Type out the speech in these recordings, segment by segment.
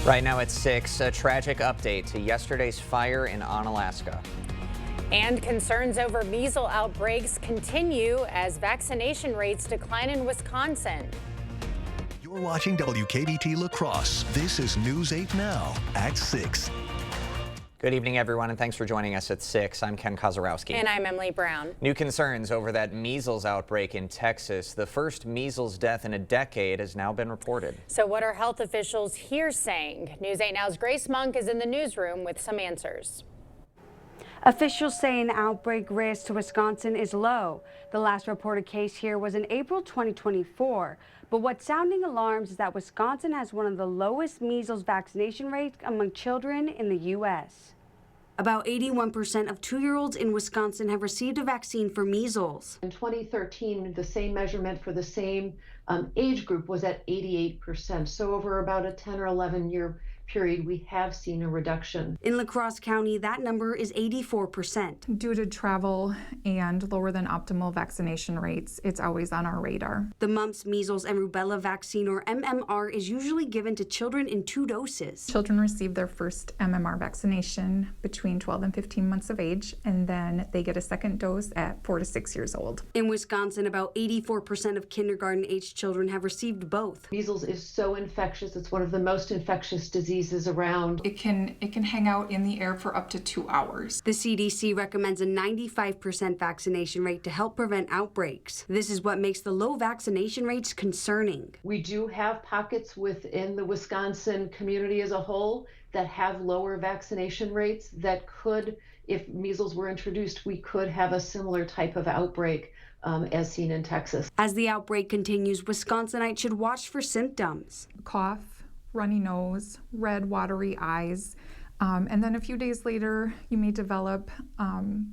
Right now at 6, a tragic update to yesterday's fire in Onalaska. And concerns over measles outbreaks continue as vaccination rates decline in Wisconsin. You're watching WKBT La Crosse. This is News 8 Now at 6. Good evening, everyone, and thanks for joining us at 6. I'm Ken Kozarowski. And I'm Emily Brown. New concerns over that measles outbreak in Texas. The first measles death in a decade has now been reported. So what are health officials here saying? News 8 Now's Grace Monk is in the newsroom with some answers. Officials say an outbreak risk to Wisconsin is low. The last reported case here was in April 2024. But what's sounding alarms is that Wisconsin has one of the lowest measles vaccination rates among children in the U.S. About 81% of 2-year-olds in Wisconsin have received a vaccine for measles. In 2013, the same measurement for the same age group was at 88%. So over about a 10 or 11 year period, we have seen a reduction. In La Crosse County, that number is 84%. Due to travel and lower than optimal vaccination rates, it's always on our radar. The mumps, measles, and rubella vaccine, or MMR, is usually given to children in 2 doses. Children receive their first MMR vaccination between 12 and 15 months of age, and then they get a second dose at 4 to 6 years old. In Wisconsin, about 84% of kindergarten-aged children have received both. Measles is so infectious. It's one of the most infectious diseases around. It can hang out in the air for up to 2 hours. The CDC recommends a 95% vaccination rate to help prevent outbreaks. This is what makes the low vaccination rates concerning. We do have pockets within the Wisconsin community as a whole that have lower vaccination rates that could, if measles were introduced, we could have a similar type of outbreak as seen in Texas. As the outbreak continues, Wisconsinites should watch for symptoms. Cough, runny nose, red watery eyes, and then a few days later you may develop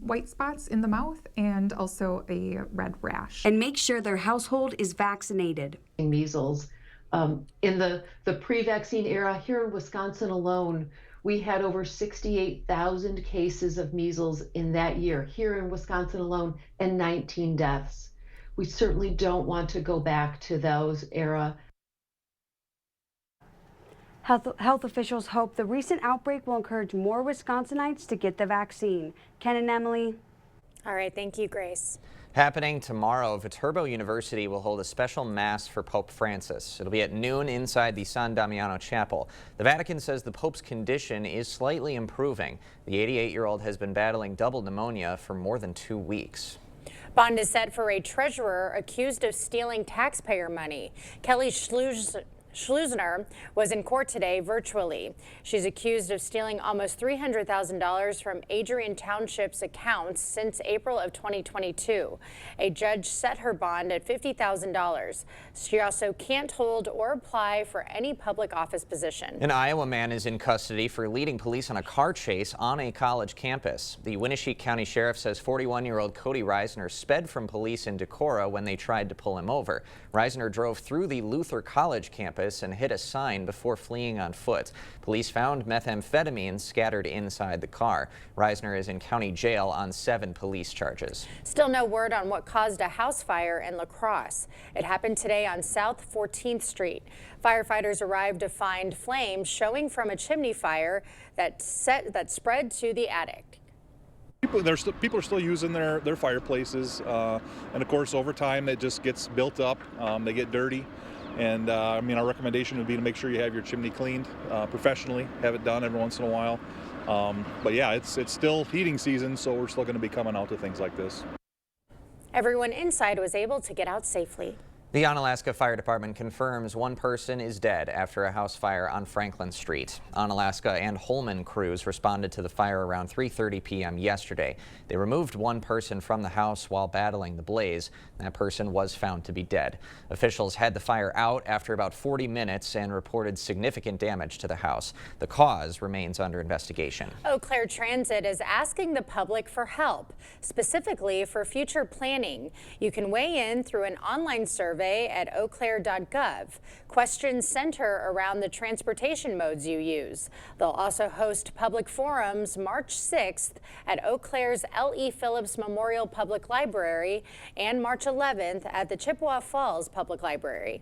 white spots in the mouth and also a red rash. And make sure their household is vaccinated. Measles. In the pre-vaccine era here in Wisconsin alone, we had over 68,000 cases of measles in that year here in Wisconsin alone, and 19 deaths. We certainly don't want to go back to those era. Health officials hope the recent outbreak will encourage more Wisconsinites to get the vaccine. Ken and Emily. All right, thank you, Grace. Happening tomorrow, Viterbo University will hold a special mass for Pope Francis. It'll be at noon inside the San Damiano Chapel. The Vatican says the Pope's condition is slightly improving. The 88-year-old has been battling double pneumonia for more than 2 weeks. Bond is set for a treasurer accused of stealing taxpayer money. Kelly Schleusner was in court today virtually. She's accused of stealing almost $300,000 from Adrian Township's accounts since April of 2022. A judge set her bond at $50,000. She also can't hold or apply for any public office position. An Iowa man is in custody for leading police on a car chase on a college campus. The Winneshiek County Sheriff says 41-year-old Cody Reisner sped from police in Decorah when they tried to pull him over. Reisner drove through the Luther College campus and hit a sign before fleeing on foot. Police found methamphetamine scattered inside the car. Reisner is in county jail on 7 police charges. Still no word on what caused a house fire in La Crosse. It happened today on South 14th Street. Firefighters arrived to find flames showing from a chimney fire that spread to the attic. People are still using their fireplaces, and of course over time it just gets built up. They get dirty. And I mean, our recommendation would be to make sure you have your chimney cleaned professionally, have it done every once in a while. But yeah, it's still heating season, so we're still going to be coming out to things like this. Everyone inside was able to get out safely. The Onalaska Fire Department confirms 1 person is dead after a house fire on Franklin Street. Onalaska and Holman crews responded to the fire around 3:30 p.m. yesterday. They removed 1 person from the house while battling the blaze. That person was found to be dead. Officials had the fire out after about 40 minutes and reported significant damage to the house. The cause remains under investigation. Eau Claire Transit is asking the public for help, specifically for future planning. You can weigh in through an online survey at eauclaire.gov. Questions center around the transportation modes you use. They'll also host public forums March 6th at Eau Claire's L.E. Phillips Memorial Public Library and March 11th at the Chippewa Falls Public Library.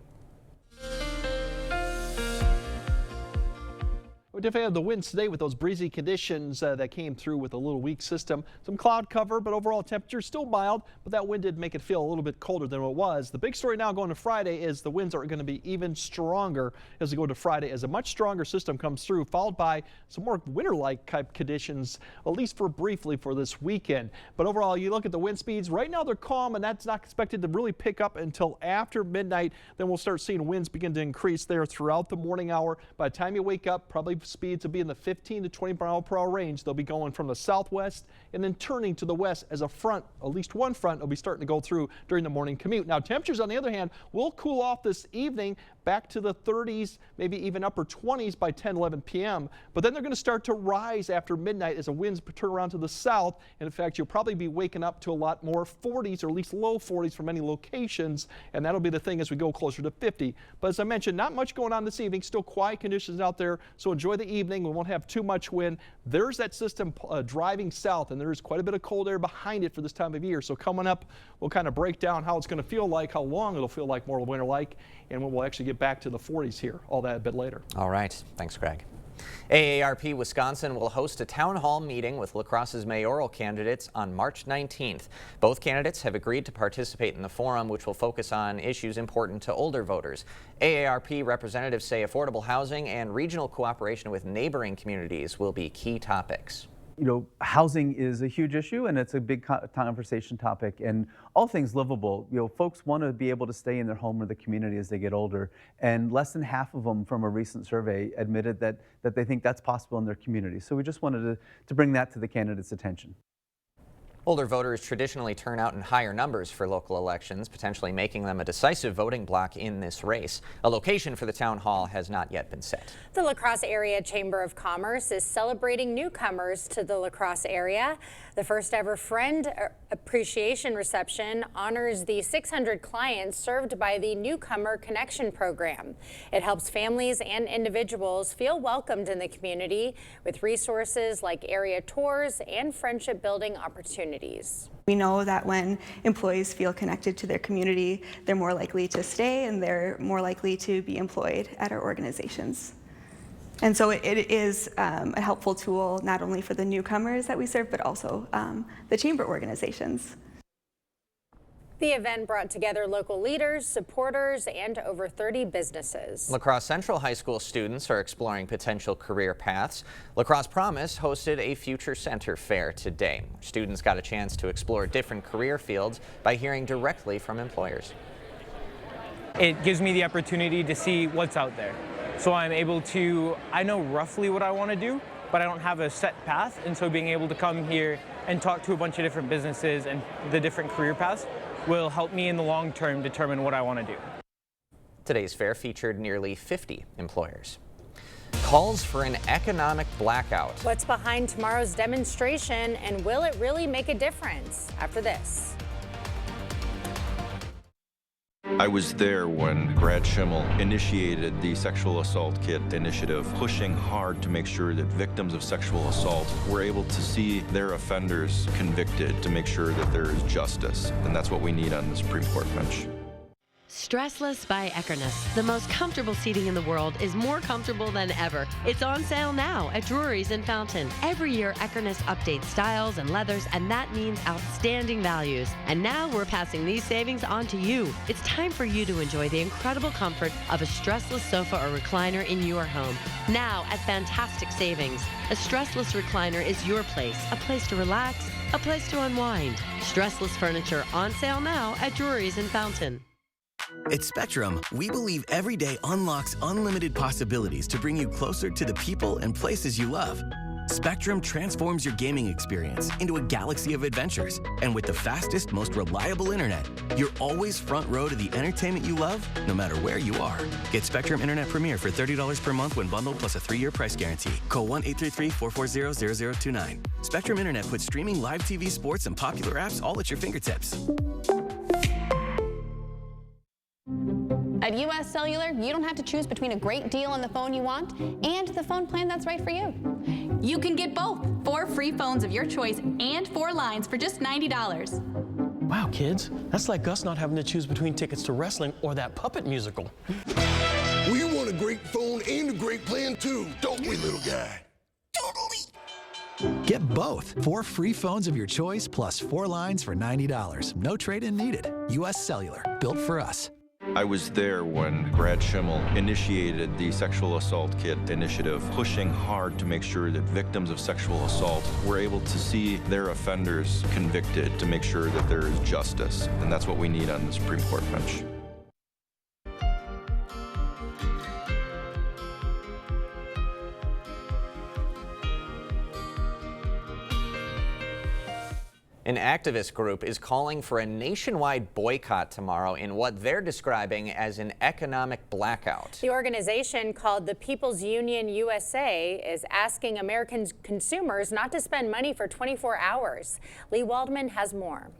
We definitely have the winds today with those breezy conditions that came through with a little weak system. Some cloud cover, but overall temperature still mild, but that wind did make it feel a little bit colder than it was. The big story now going to Friday is the winds are going to be even stronger as we go to Friday, as a much stronger system comes through, followed by some more winter-like type conditions, at least for briefly for this weekend. But overall, you look at the wind speeds, right now they're calm, and that's not expected to really pick up until after midnight. Then we'll start seeing winds begin to increase there throughout the morning hour. By the time you wake up, probably speeds will be in the 15 to 20 mile per hour range. They'll be going from the southwest and then turning to the west as a front, at least one front will be starting to go through during the morning commute. Now temperatures on the other hand will cool off this evening back to the 30s, maybe even upper 20s by 10-11 p.m. But then they're going to start to rise after midnight as the winds turn around to the south. And in fact, you'll probably be waking up to a lot more 40s or at least low 40s for many locations. And that'll be the thing as we go closer to 50. But as I mentioned, not much going on this evening, still quiet conditions out there. So enjoy the evening. We won't have too much wind. There's that system driving south, and there's quite a bit of cold air behind it for this time of year. So coming up, we'll kind of break down how it's going to feel like, how long it'll feel like, more winter-like, and when we'll actually get back to the 40s here. All that a bit later. All right. Thanks, Greg. AARP Wisconsin will host a town hall meeting with La Crosse's mayoral candidates on March 19th. Both candidates have agreed to participate in the forum, which will focus on issues important to older voters. AARP representatives say affordable housing and regional cooperation with neighboring communities will be key topics. You know, housing is a huge issue, and it's a big conversation topic, and all things livable. You know, folks want to be able to stay in their home or the community as they get older, and less than half of them from a recent survey admitted that they think that's possible in their community. So we just wanted to bring that to the candidates' attention. Older voters traditionally turn out in higher numbers for local elections, potentially making them a decisive voting bloc in this race. A location for the town hall has not yet been set. The La Crosse Area Chamber of Commerce is celebrating newcomers to the La Crosse area. The first ever Friend Appreciation Reception honors the 600 clients served by the Newcomer Connection Program. It helps families and individuals feel welcomed in the community with resources like area tours and friendship building opportunities. We know that when employees feel connected to their community, they're more likely to stay and they're more likely to be employed at our organizations. And so it is a helpful tool not only for the newcomers that we serve, but also the chamber organizations. The event brought together local leaders, supporters, and over 30 businesses. La Crosse Central High School students are exploring potential career paths. La Crosse Promise hosted a Future Center fair today. Students got a chance to explore different career fields by hearing directly from employers. It gives me the opportunity to see what's out there. So I'm able to, I know roughly what I want to do, but I don't have a set path. And so being able to come here and talk to a bunch of different businesses and the different career paths will help me in the long term determine what I want to do. Today's fair featured nearly 50 employers. Calls for an economic blackout. What's behind tomorrow's demonstration, and will it really make a difference? After this. I was there when Brad Schimmel initiated the Sexual Assault Kit initiative, pushing hard to make sure that victims of sexual assault were able to see their offenders convicted, to make sure that there is justice. And that's what we need on the Supreme Court bench. Stressless by Eckerness. The most comfortable seating in the world is more comfortable than ever. It's on sale now at Drury's in Fountain. Every year, Eckerness updates styles and leathers, and that means outstanding values. And now we're passing these savings on to you. It's time for you to enjoy the incredible comfort of a stressless sofa or recliner in your home. Now at fantastic savings. A stressless recliner is your place. A place to relax, a place to unwind. Stressless furniture on sale now at Drury's in Fountain. At Spectrum, we believe every day unlocks unlimited possibilities to bring you closer to the people and places you love. Spectrum transforms your gaming experience into a galaxy of adventures. And with the fastest, most reliable internet, you're always front row to the entertainment you love, no matter where you are. Get Spectrum Internet Premier for $30 per month when bundled plus a 3-year price guarantee. Call 1-833-440-0029. Spectrum Internet puts streaming live TV, sports, and popular apps all at your fingertips. At US Cellular, you don't have to choose between a great deal on the phone you want and the phone plan that's right for you. You can get both. 4 free phones of your choice and 4 lines for just $90. Wow, kids, that's like us not having to choose between tickets to wrestling or that puppet musical. We want a great phone and a great plan too, don't we, little guy? Get both. 4 free phones of your choice plus 4 lines for $90. No trade-in needed. U.S. Cellular. Built for us. I was there when Brad Schimmel initiated the Sexual Assault Kit initiative, pushing hard to make sure that victims of sexual assault were able to see their offenders convicted, to make sure that there is justice. And that's what we need on the Supreme Court bench. An activist group is calling for a nationwide boycott tomorrow in what they're describing as an economic blackout. The organization, called the People's Union USA, is asking American consumers not to spend money for 24 hours. Lee Waldman has more.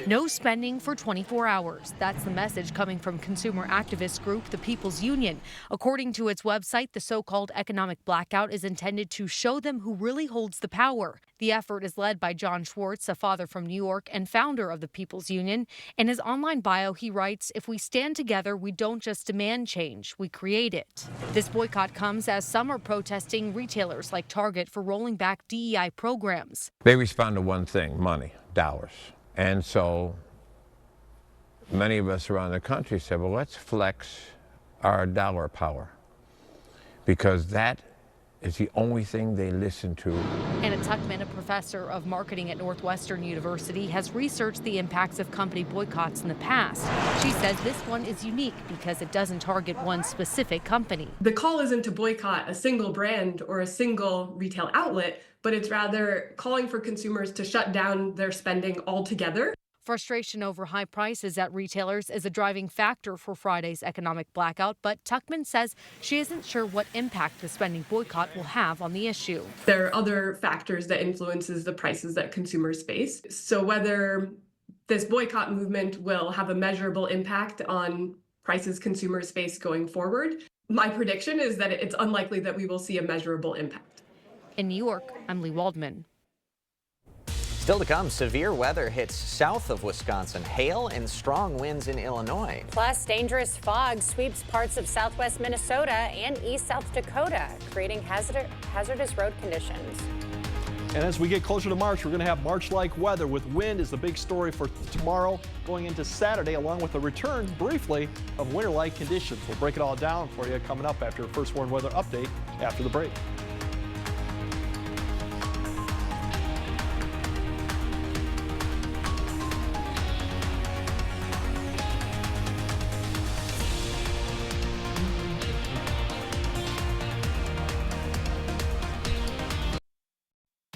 No spending for 24 hours. That's the message coming from consumer activist group The People's Union. According to its website, the so-called economic blackout is intended to show them who really holds the power. The effort is led by John Schwartz, a father from New York and founder of The People's Union. In his online bio, he writes, "If we stand together, we don't just demand change, we create it." This boycott comes as some are protesting retailers like Target for rolling back DEI programs. They respond to one thing: money, dollars. And so many of us around the country said, well, let's flex our dollar power, because that is the only thing they listen to. Anna Tuckman, a professor of marketing at Northwestern University, has researched the impacts of company boycotts in the past. She says this one is unique because it doesn't target one specific company. The call isn't to boycott a single brand or a single retail outlet, but it's rather calling for consumers to shut down their spending altogether. Frustration over high prices at retailers is a driving factor for Friday's economic blackout, but Tuckman says she isn't sure what impact the spending boycott will have on the issue. There are other factors that influences the prices that consumers face. So whether this boycott movement will have a measurable impact on prices consumers face going forward, my prediction is that it's unlikely that we will see a measurable impact. In New York, I'm Lee Waldman. Still to come, severe weather hits south of Wisconsin, hail and strong winds in Illinois. Plus, dangerous fog sweeps parts of southwest Minnesota and east South Dakota, creating hazardous road conditions. And as we get closer to March, we're going to have March-like weather, with wind is the big story for tomorrow going into Saturday, along with a return, briefly, of winter-like conditions. We'll break it all down for you coming up after a First Warn weather update after the break.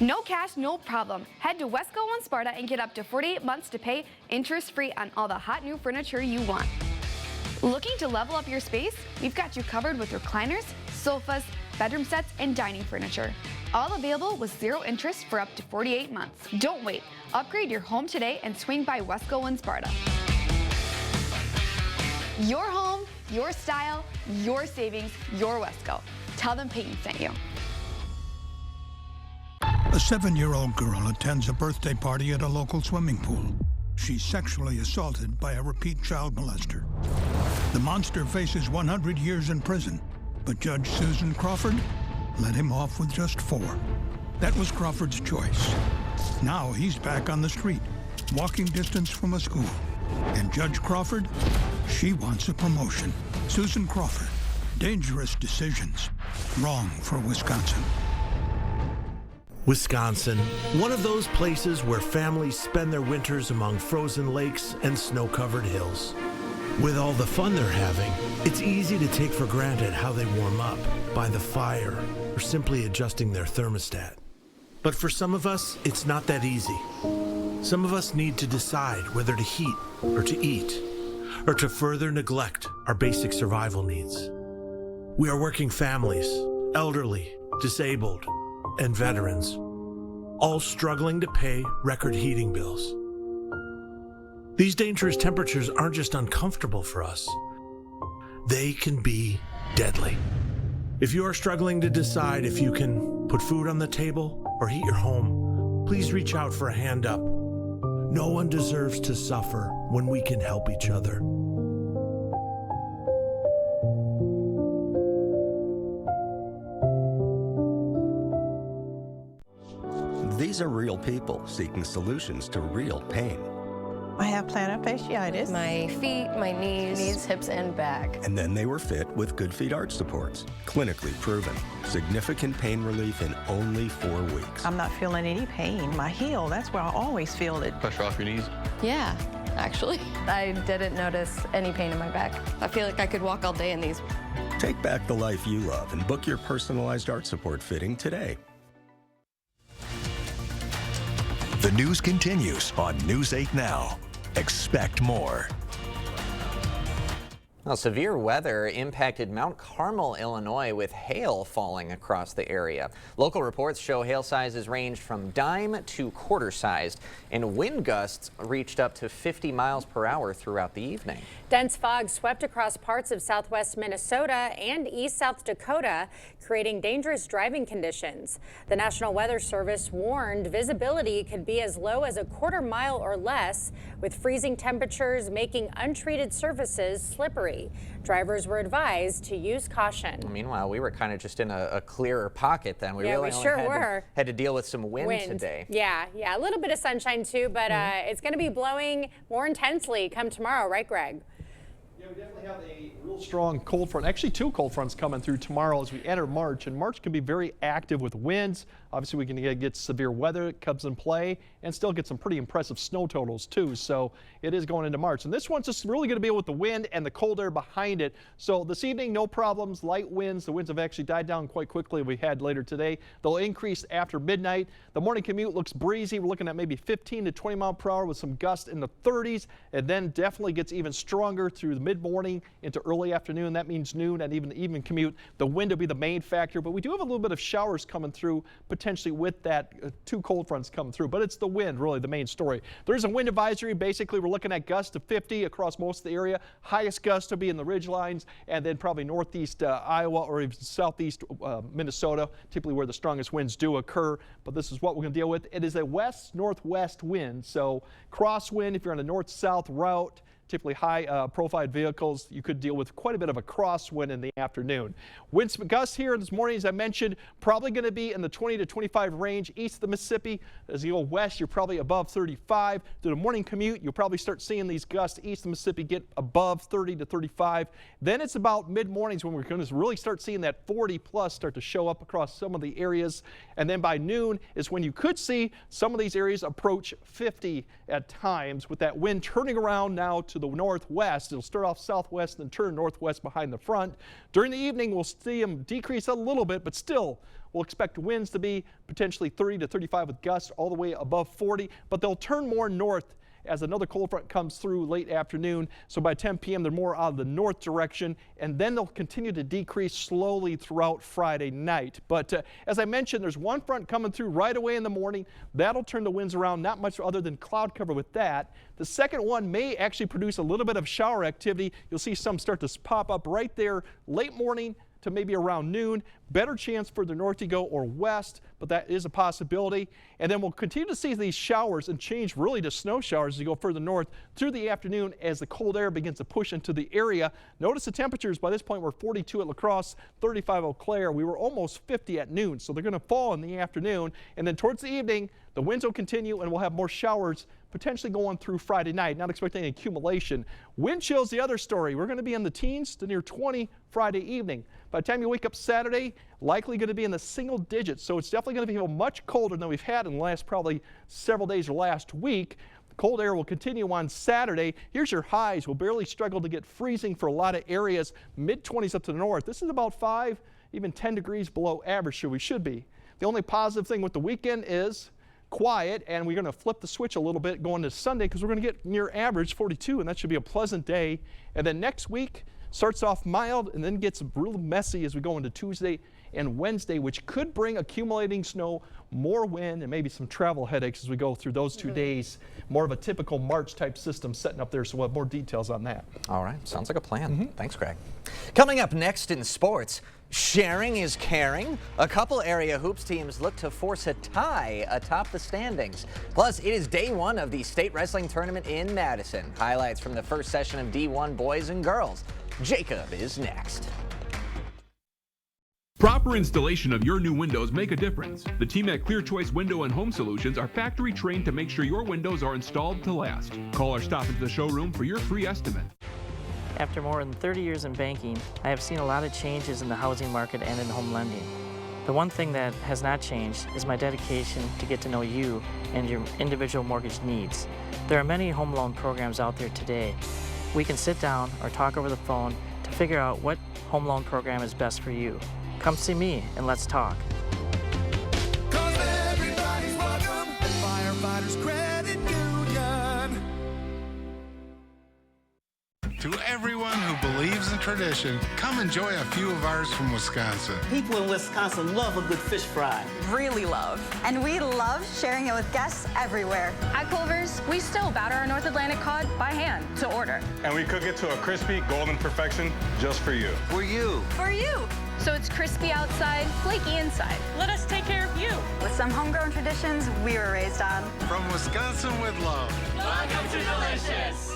No cash, no problem. Head to Wesco on Sparta and get up to 48 months to pay interest-free on all the hot new furniture you want. Looking to level up your space? We've got you covered with recliners, sofas, bedroom sets, and dining furniture. All available with zero interest for up to 48 months. Don't wait. Upgrade your home today and swing by Wesco in Sparta. Your home, your style, your savings, your Wesco. Tell them Peyton sent you. A 7-year-old girl attends a birthday party at a local swimming pool. She's sexually assaulted by a repeat child molester. The monster faces 100 years in prison, but Judge Susan Crawford let him off with just 4. That was Crawford's choice. Now he's back on the street, walking distance from a school. And Judge Crawford, she wants a promotion. Susan Crawford, dangerous decisions, wrong for Wisconsin. Wisconsin, one of those places where families spend their winters among frozen lakes and snow-covered hills. With all the fun they're having, it's easy to take for granted how they warm up, by the fire, or simply adjusting their thermostat. But for some of us, it's not that easy. Some of us need to decide whether to heat or to eat, or to further neglect our basic survival needs. We are working families, elderly, disabled, and veterans, all struggling to pay record heating bills. These dangerous temperatures aren't just uncomfortable for us, they can be deadly. If you are struggling to decide if you can put food on the table or heat your home, please reach out for a hand up. No one deserves to suffer when we can help each other. These are real people seeking solutions to real pain. I have plantar fasciitis. My feet, my knees, hips, and back. And then they were fit with Good Feet arch supports. Clinically proven. Significant pain relief in only 4 weeks. I'm not feeling any pain. My heel, that's where I always feel it. Pressure off your knees? Yeah, actually. I didn't notice any pain in my back. I feel like I could walk all day in these. Take back the life you love and book your personalized arch support fitting today. The news continues on News 8 Now. Expect more. Well, severe weather impacted Mount Carmel, Illinois, with hail falling across the area. Local reports show hail sizes ranged from dime to quarter-sized, and wind gusts reached up to 50 miles per hour throughout the evening. Dense fog swept across parts of southwest Minnesota and east South Dakota, creating dangerous driving conditions. The National Weather Service warned visibility could be as low as a quarter mile or less, with freezing temperatures making untreated surfaces slippery. Drivers were advised to use caution. Meanwhile, we were kind of just in a clearer pocket then. We really only had to deal with some wind today. Yeah, a little bit of sunshine too, but it's going to be blowing more intensely come tomorrow, right, Greg? Yeah, we definitely have a real strong cold front. Actually, 2 cold fronts coming through tomorrow as we enter March. And March can be very active with winds. Obviously, we can get severe weather that comes in play and still get some pretty impressive snow totals, too. So it is going into March. And this one's just really going to be with the wind and the cold air behind it. So this evening, no problems. Light winds. The winds have actually died down quite quickly. We had later today. They'll increase after midnight. The morning commute looks breezy. We're looking at maybe 15 to 20 mile per hour with some gusts in the 30s. And then definitely gets even stronger through the mid-morning into early afternoon. That means noon and even the evening commute. The wind will be the main factor, but we do have a little bit of showers coming through potentially with that 2 cold fronts coming through, but it's the wind really the main story. There's a wind advisory. Basically, we're looking at gusts of 50 across most of the area. Highest gusts will be in the ridge lines and then probably northeast Iowa or even southeast Minnesota, typically where the strongest winds do occur. But this is what we're going to deal with. It is a west-northwest wind, so crosswind if you're on a north-south route. Typically high-profile vehicles, you could deal with quite a bit of a crosswind in the afternoon. Winds gusts here this morning, as I mentioned, probably going to be in the 20 to 25 range east of the Mississippi. As you go west, you're probably above 35. Through the morning commute, you'll probably start seeing these gusts east of the Mississippi get above 30 to 35. Then it's about mid-mornings when we're going to really start seeing that 40-plus start to show up across some of the areas. And then by noon is when you could see some of these areas approach 50 at times, with that wind turning around now to the northwest. It'll start off southwest and turn northwest behind the front. During the evening, we'll see them decrease a little bit, but still we'll expect winds to be potentially 30 to 35 with gusts all the way above 40, but they'll turn more north as another cold front comes through late afternoon. So by 10 p.m. they're more out of the north direction, and then they'll continue to decrease slowly throughout Friday night. But as I mentioned, there's one front coming through right away in the morning. That'll turn the winds around, not much other than cloud cover with that. The second one may actually produce a little bit of shower activity. You'll see some start to pop up right there late morning to maybe around noon. Better chance further north you go or west, but that is a possibility. And then we'll continue to see these showers and change really to snow showers as you go further north through the afternoon as the cold air begins to push into the area. Notice the temperatures by this point were 42 at La Crosse, 35 Eau Claire. We were almost 50 at noon, so they're going to fall in the afternoon. And then towards the evening, the winds will continue and we'll have more showers potentially going through Friday night. Not expecting any accumulation. Wind chill's the other story. We're going to be in the teens to near 20 Friday evening. By the time you wake up Saturday, likely going to be in the single digits. So it's definitely going to feel much colder than we've had in the last probably several days or last week. The cold air will continue on Saturday. Here's your highs. We'll barely struggle to get freezing for a lot of areas. Mid-20s up to the north. This is about 5, even 10 degrees below average, so we should be. The only positive thing with the weekend is quiet, and we're going to flip the switch a little bit going to Sunday because we're going to get near average 42, and that should be a pleasant day. And then next week starts off mild and then gets real messy as we go into Tuesday and Wednesday, which could bring accumulating snow, more wind, and maybe some travel headaches as we go through those 2 days. More of a typical March type system setting up there, so we'll have more details on that. All right, sounds like a plan. Thanks, Greg. Coming up next in sports, sharing is caring. A couple area hoops teams look to force a tie atop the standings. Plus, it is day 1 of the state wrestling tournament in Madison. Highlights from the first session of D1 boys and girls. Jacob is next. Proper proper installation of your new windows make a difference. The team at Clear Choice Window and Home Solutions are factory trained to make sure your windows are installed to last. Call or stop into the showroom for your free estimate. After more than 30 years in banking, I have seen a lot of changes in the housing market and in home lending. The one thing that has not changed is my dedication to get to know you and your individual mortgage needs. There are many home loan programs out there today. We can sit down or talk over the phone to figure out what home loan program is best for you. Come see me and let's talk. Everybody's welcome at Firefighters Credit Union. To everyone who believes in tradition, come enjoy a few of ours from Wisconsin. People in Wisconsin love a good fish fry. Really love. And we love sharing it with guests everywhere. At Culver's, we still batter our North Atlantic cod by hand to order. And we cook it to a crispy, golden perfection just for you. For you. For you. So it's crispy outside, flaky inside. Let us take care of you. With some homegrown traditions we were raised on. From Wisconsin with love. Welcome to Delicious.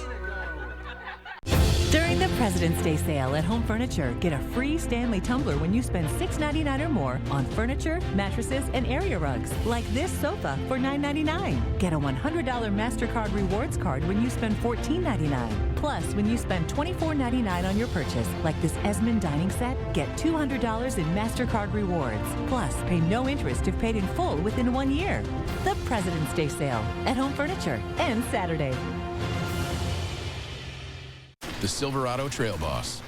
During the President's Day sale at Home Furniture, get a free Stanley tumbler when you spend $6.99 or more on furniture, mattresses, and area rugs, like this sofa for $9.99. Get a $100 MasterCard Rewards card when you spend $14.99. Plus, when you spend $24.99 on your purchase, like this Esmond dining set, get $200 in MasterCard Rewards. Plus, pay no interest if paid in full within 1 year. The President's Day sale at Home Furniture ends Saturday. The Silverado Trail Boss.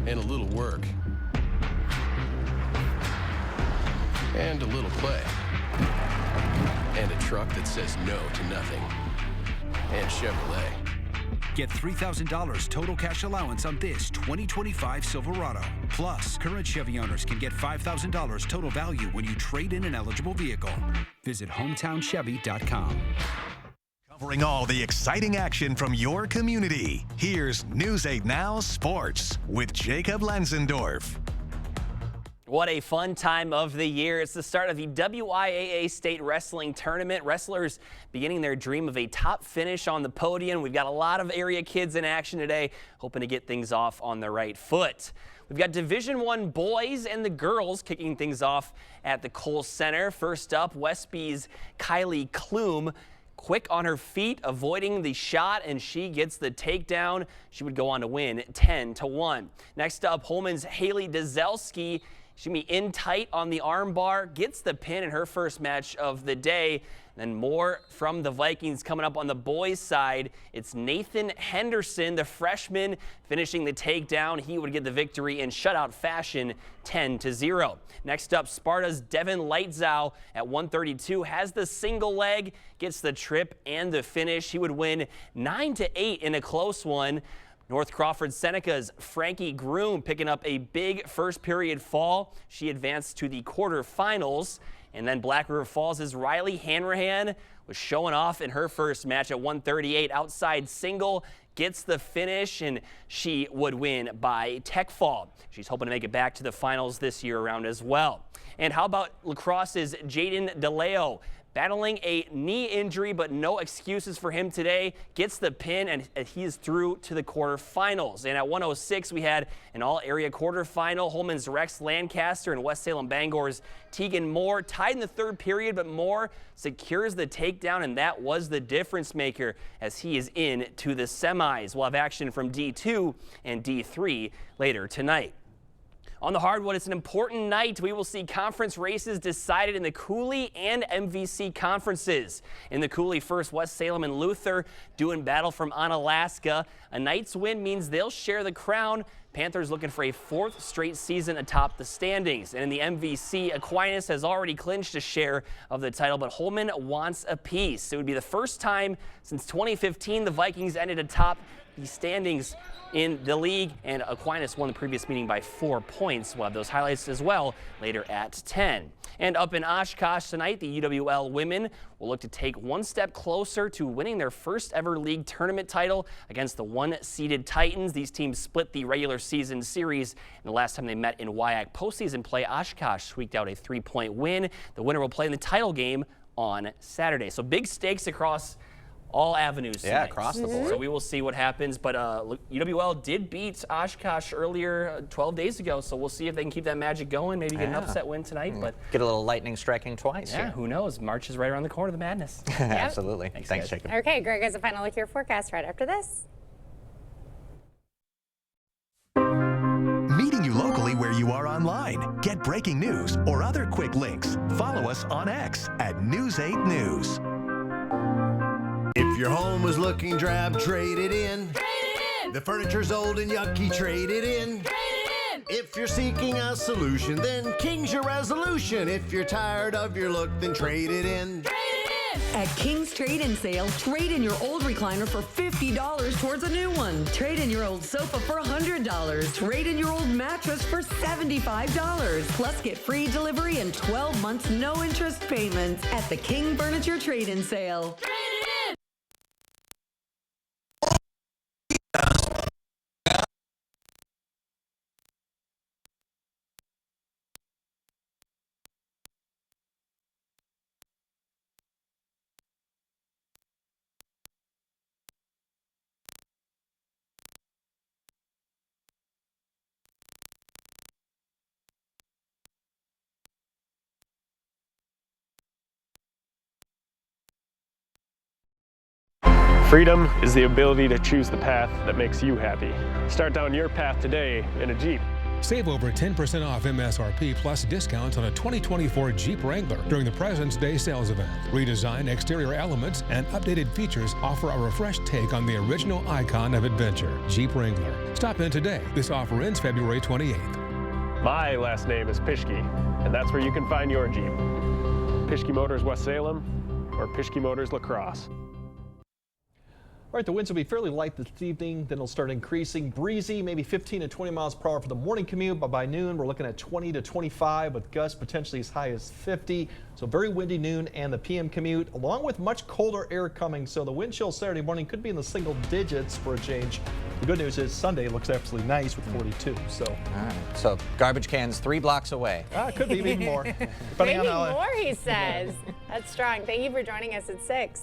And a little work. And a little play. And a truck that says no to nothing. And Chevrolet. Get $3,000 total cash allowance on this 2025 Silverado. Plus, current Chevy owners can get $5,000 total value when you trade in an eligible vehicle. Visit HometownChevy.com. Covering all the exciting action from your community, here's News 8 Now Sports with Jacob Lenzendorf. What a fun time of the year. It's the start of the WIAA State Wrestling Tournament. Wrestlers beginning their dream of a top finish on the podium. We've got a lot of area kids in action today, hoping to get things off on the right foot. We've got Division I boys and the girls kicking things off at the Kohl Center. First up, Westby's Kylie Klum. Quick on her feet, avoiding the shot, and she gets the takedown. She would go on to win 10-1. Next up, Holman's Haley Dzelski. She'll be in tight on the arm bar, gets the pin in her first match of the day. Then more from the Vikings coming up on the boys' side. It's Nathan Henderson, the freshman, finishing the takedown. He would get the victory in shutout fashion, 10-0. Next up, Sparta's Devin Lightzow at 132 has the single leg, gets the trip and the finish. He would win 9-8 in a close one. North Crawford Seneca's Frankie Groom picking up a big first period fall. She advanced to the quarterfinals. And then Black River Falls' Riley Hanrahan was showing off in her first match at 138 outside single, gets the finish, and she would win by tech fall. She's hoping to make it back to the finals this year around as well. And how about lacrosse's Jaden DeLeo? Battling a knee injury, but no excuses for him today. Gets the pin, and he is through to the quarterfinals. And at 106, we had an all-area quarterfinal. Holman's Rex Lancaster and West Salem Bangor's Tegan Moore tied in the third period, but Moore secures the takedown, and that was the difference maker as he is in to the semis. We'll have action from D2 and D3 later tonight. On the hardwood, it's an important night. We will see conference races decided in the Cooley and MVC conferences. In the Cooley first, West Salem and Luther doing battle from Onalaska. A night's win means they'll share the crown. Panthers looking for a fourth straight season atop the standings. And in the MVC, Aquinas has already clinched a share of the title, but Holman wants a piece. It would be the first time since 2015 the Vikings ended atop the standings in the league, and Aquinas won the previous meeting by 4 points. We'll have those highlights as well later at 10. And up in Oshkosh tonight, the UWL women will look to take one step closer to winning their first ever league tournament title against the one-seeded Titans. These teams split the regular season series, and the last time they met in WIAC postseason play, Oshkosh squeaked out a 3-point win. The winner will play in the title game on Saturday. So big stakes across all avenues tonight. Yeah, across the board. So we will see what happens. But UWL did beat Oshkosh earlier 12 days ago, so we'll see if they can keep that magic going, maybe get an upset win tonight. But get a little lightning striking twice. Yeah, here. who knows? March is right around the corner, the madness. Absolutely. Thanks, Jacob. Okay, Greg has a final look at your forecast right after this. Meeting you locally where you are online. Get breaking news or other quick links. Follow us on X at News 8 News. If your home is looking drab, trade it in. Trade it in. The furniture's old and yucky, trade it in. Trade it in. If you're seeking a solution, then King's your resolution. If you're tired of your look, then trade it in. Trade it in. At King's Trade-In Sale, trade in your old recliner for $50 towards a new one. Trade in your old sofa for $100. Trade in your old mattress for $75. Plus get free delivery and 12 months no interest payments at the King Furniture Trade-In Sale. Trade it in. Freedom is the ability to choose the path that makes you happy. Start down your path today in a Jeep. Save over 10% off MSRP plus discounts on a 2024 Jeep Wrangler during the President's Day sales event. Redesigned exterior elements and updated features offer a refreshed take on the original icon of adventure, Jeep Wrangler. Stop in today. This offer ends February 28th. My last name is Pischke, and that's where you can find your Jeep. Pischke Motors West Salem or Pischke Motors La Crosse. All right, the winds will be fairly light this evening, then it'll start increasing. Breezy, maybe 15 to 20 miles per hour for the morning commute, but by noon we're looking at 20 to 25 with gusts potentially as high as 50. So very windy noon and the PM commute, along with much colder air coming. So the wind chill Saturday morning could be in the single digits for a change. The good news is Sunday looks absolutely nice with 42. So, all right. So garbage cans 3 blocks away. Could be even more. Maybe more, he says. That's strong. Thank you for joining us at 6.